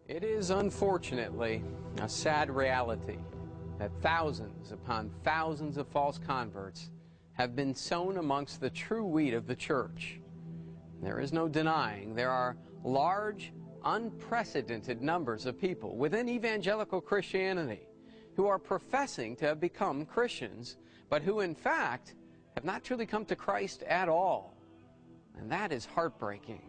It is unfortunately a sad reality that thousands upon thousands of false converts have been sown amongst the true wheat of the church. There is no denying there are large, unprecedented numbers of people within evangelical Christianity who are professing to have become Christians, but who in fact have not truly come to Christ at all. And that is heartbreaking.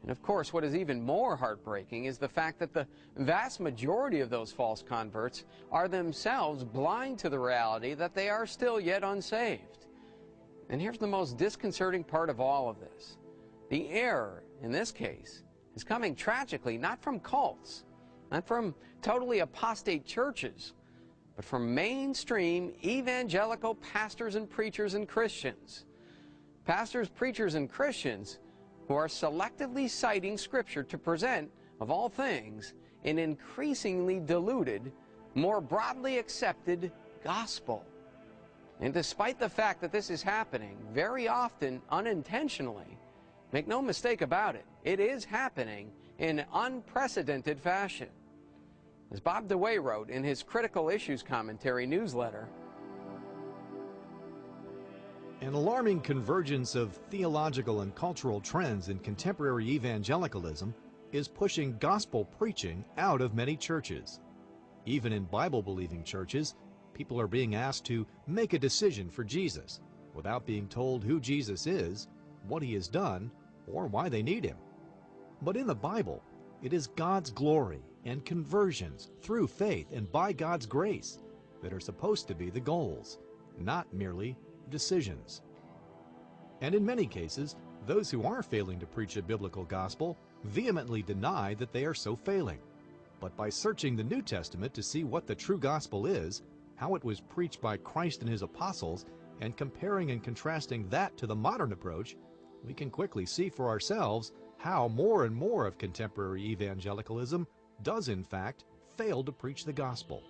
And of course, what is even more heartbreaking is the fact that the vast majority of those false converts are themselves blind to the reality that they are still yet unsaved. And here's the most disconcerting part of all of this. The error, in this case, is coming tragically not from cults, not from totally apostate churches, but from mainstream evangelical pastors and preachers and Christians. Pastors, preachers, and Christians who are selectively citing Scripture to present, of all things, an increasingly diluted, more broadly accepted gospel. And despite the fact that this is happening, very often unintentionally, make no mistake about it, it is happening in unprecedented fashion. As Bob DeWay wrote in his Critical Issues Commentary newsletter, an alarming convergence of theological and cultural trends in contemporary evangelicalism is pushing gospel preaching out of many churches. Even in Bible-believing churches, people are being asked to make a decision for Jesus without being told who Jesus is, what he has done, or why they need him. But in the Bible, it is God's glory and conversions through faith and by God's grace that are supposed to be the goals, not merely decisions. And in many cases, those who are failing to preach a biblical gospel vehemently deny that they are so failing. But by searching the New Testament to see what the true gospel is, how it was preached by Christ and his apostles, and comparing and contrasting that to the modern approach, we can quickly see for ourselves how more and more of contemporary evangelicalism does in fact fail to preach the gospel.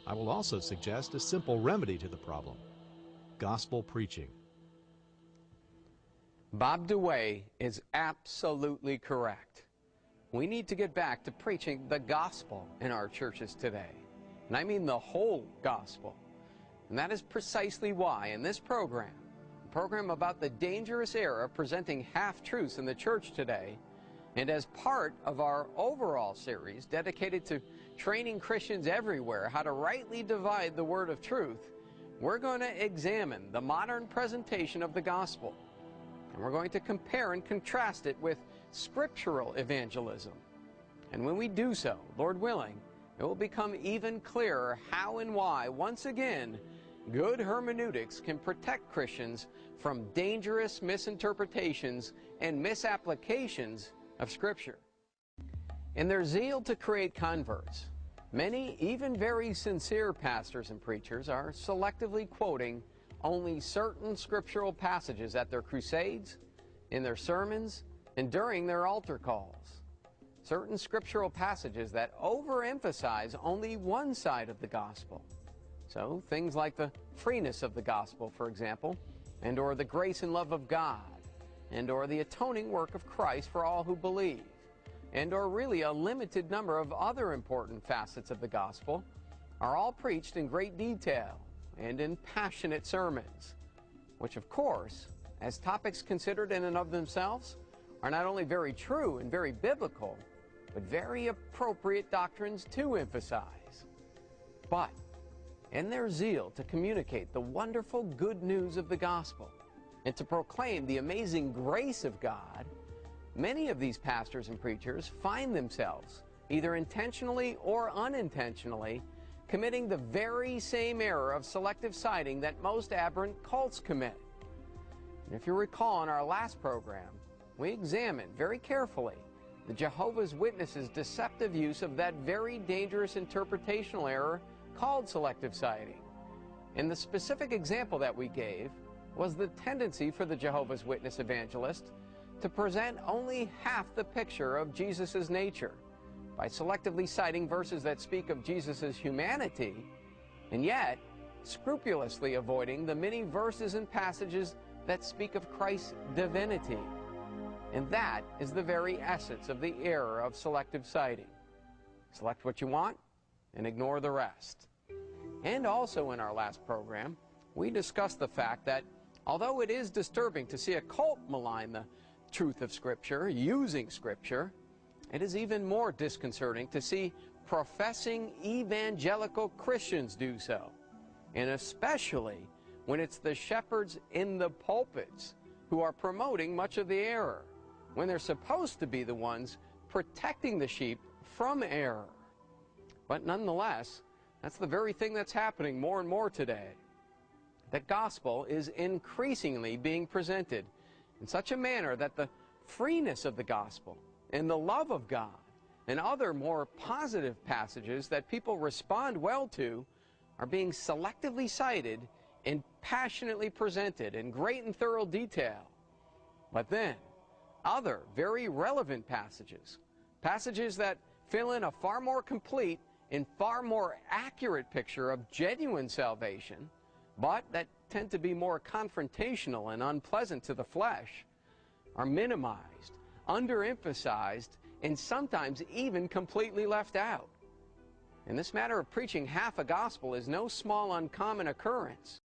I will also suggest a simple remedy to the problem: gospel preaching. Bob DeWay is absolutely correct. We need to get back to preaching the gospel in our churches today. And I mean the whole gospel. And that is precisely why in this program, a program about the dangerous error of presenting half-truths in the church today, and as part of our overall series dedicated to training Christians everywhere how to rightly divide the word of truth, we're going to examine the modern presentation of the gospel. And we're going to compare and contrast it with scriptural evangelism. And when we do so, Lord willing, it will become even clearer how and why, once again, good hermeneutics can protect Christians from dangerous misinterpretations and misapplications of Scripture. In their zeal to create converts, many, even very sincere pastors and preachers are selectively quoting only certain scriptural passages at their crusades, in their sermons, and during their altar calls. Certain scriptural passages that overemphasize only one side of the gospel. So things like the freeness of the gospel, for example, and or the grace and love of God, and or the atoning work of Christ for all who believe, and or really a limited number of other important facets of the gospel, are all preached in great detail and in passionate sermons, which of course, as topics considered in and of themselves, are not only very true and very biblical, but very appropriate doctrines to emphasize. But in their zeal to communicate the wonderful good news of the gospel and to proclaim the amazing grace of God, many of these pastors and preachers find themselves, either intentionally or unintentionally, committing the very same error of selective citing that most aberrant cults commit. And if you recall in our last program, we examined very carefully the Jehovah's Witnesses' deceptive use of that very dangerous interpretational error called selective citing. And the specific example that we gave was the tendency for the Jehovah's Witness evangelist to present only half the picture of Jesus' nature by selectively citing verses that speak of Jesus' humanity, and yet scrupulously avoiding the many verses and passages that speak of Christ's divinity. And that is the very essence of the error of selective citing. Select what you want and ignore the rest. And also in our last program, we discussed the fact that although it is disturbing to see a cult malign the truth of Scripture, using Scripture, it is even more disconcerting to see professing evangelical Christians do so, and especially when it's the shepherds in the pulpits who are promoting much of the error, when they're supposed to be the ones protecting the sheep from error. But nonetheless, that's the very thing that's happening more and more today. The gospel is increasingly being presented in such a manner that the freeness of the gospel and the love of God and other more positive passages that people respond well to are being selectively cited and passionately presented in great and thorough detail. But then, other very relevant passages, passages that fill in a far more complete and far more accurate picture of genuine salvation, but that tend to be more confrontational and unpleasant to the flesh, are minimized, underemphasized, and sometimes even completely left out. And this matter of preaching half a gospel is no small uncommon occurrence.